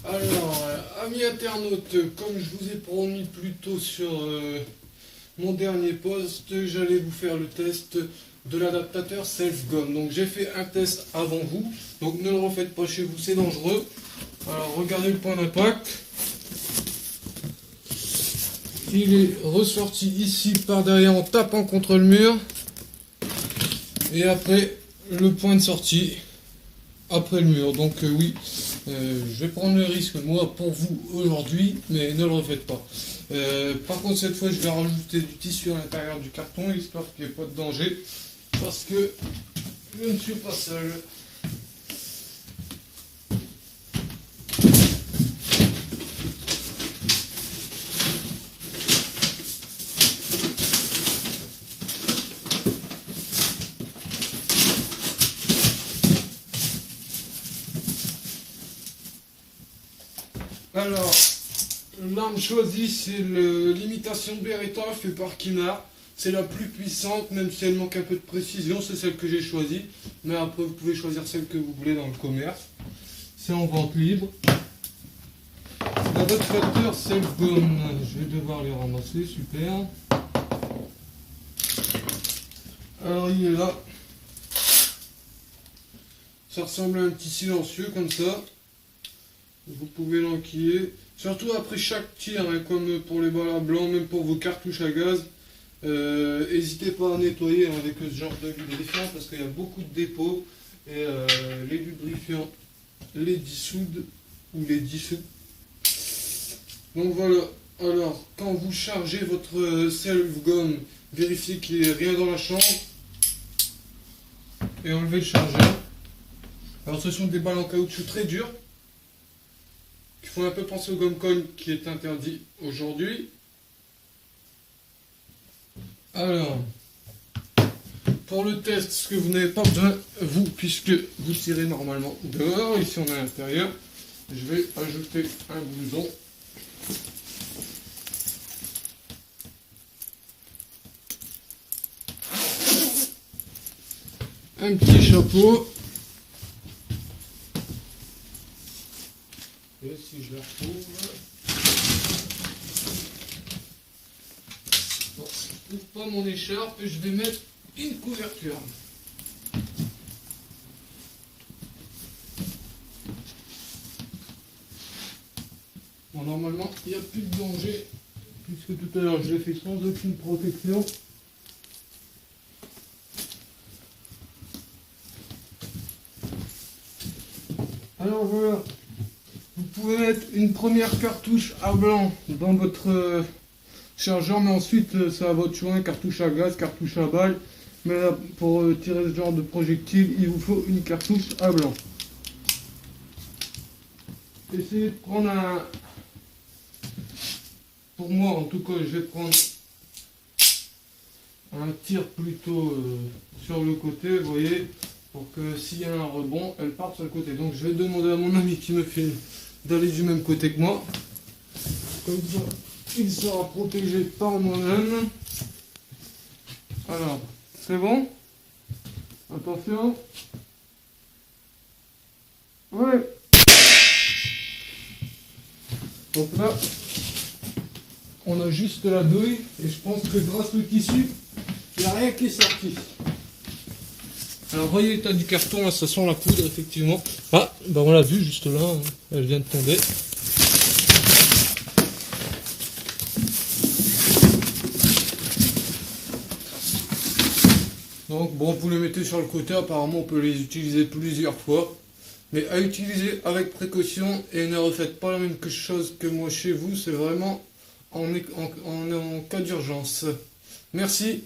Alors, amis internautes, comme je vous ai promis plus tôt sur mon dernier post, j'allais vous faire le test de l'adaptateur Self-Gum. Donc j'ai fait un test avant vous, donc ne le refaites pas chez vous, c'est dangereux. Alors regardez le point d'impact. Il est ressorti ici par derrière en tapant contre le mur. Et après, le point de sortie après le mur. Donc oui, je vais prendre le risque, moi, pour vous aujourd'hui, mais ne le refaites pas. Par contre, cette fois, je vais rajouter du tissu à l'intérieur du carton, histoire qu'il n'y ait pas de danger. Parce que je ne suis pas seul. Alors, l'arme choisie, c'est l'imitation Beretta fait par Kina. C'est la plus puissante, même si elle manque un peu de précision, c'est celle que j'ai choisie. Mais après, vous pouvez choisir celle que vous voulez dans le commerce. C'est en vente libre. L'adaptateur Self-Gum, je vais devoir les ramasser, super. Alors, il est là. Ça ressemble à un petit silencieux comme ça. Vous pouvez l'enquiller, surtout après chaque tir, hein, comme pour les balles à blanc, même pour vos cartouches à gaz. N'hésitez pas à nettoyer avec ce genre de lubrifiant parce qu'il y a beaucoup de dépôts et les lubrifiants les dissoudent ou les dissous. Donc voilà, alors quand vous chargez votre Self-Gum, vérifiez qu'il n'y ait rien dans la chambre et enlevez le chargeur. Alors ce sont des balles en caoutchouc très dures. Il faut un peu penser au gum-coin qui est interdit aujourd'hui. Alors, pour le test, ce que vous n'avez pas besoin, vous, puisque vous tirez normalement dehors, ici on est à l'intérieur, je vais ajouter un blouson. Un petit chapeau. Et si je la retrouve... Bon, je trouve pas mon écharpe, je vais mettre une couverture. Bon, normalement, il n'y a plus de danger, puisque tout à l'heure je l'ai fait sans aucune protection. Alors voilà. Vous pouvez mettre une première cartouche à blanc dans votre chargeur, mais ensuite c'est à votre choix, cartouche à gaz, cartouche à balle. Mais là, pour tirer ce genre de projectile, il vous faut une cartouche à blanc. Essayez de prendre un... Pour moi en tout cas, je vais prendre un tir plutôt sur le côté, vous voyez, pour que s'il y a un rebond, elle parte sur le côté. Donc je vais demander à mon ami qui me filme d'aller du même côté que moi. Comme ça, il sera protégé par moi-même. Alors, c'est bon? Attention. Ouais. Donc là, on a juste la douille et je pense que grâce au tissu, il n'y a rien qui est sorti. Alors voyez l'état du carton, là ça sent la poudre effectivement. Ah, bah on l'a vu juste là, hein. Elle vient de tomber. Donc bon, vous les mettez sur le côté, apparemment on peut les utiliser plusieurs fois. Mais à utiliser avec précaution et ne refaites pas la même chose que moi chez vous, c'est vraiment en cas d'urgence. Merci.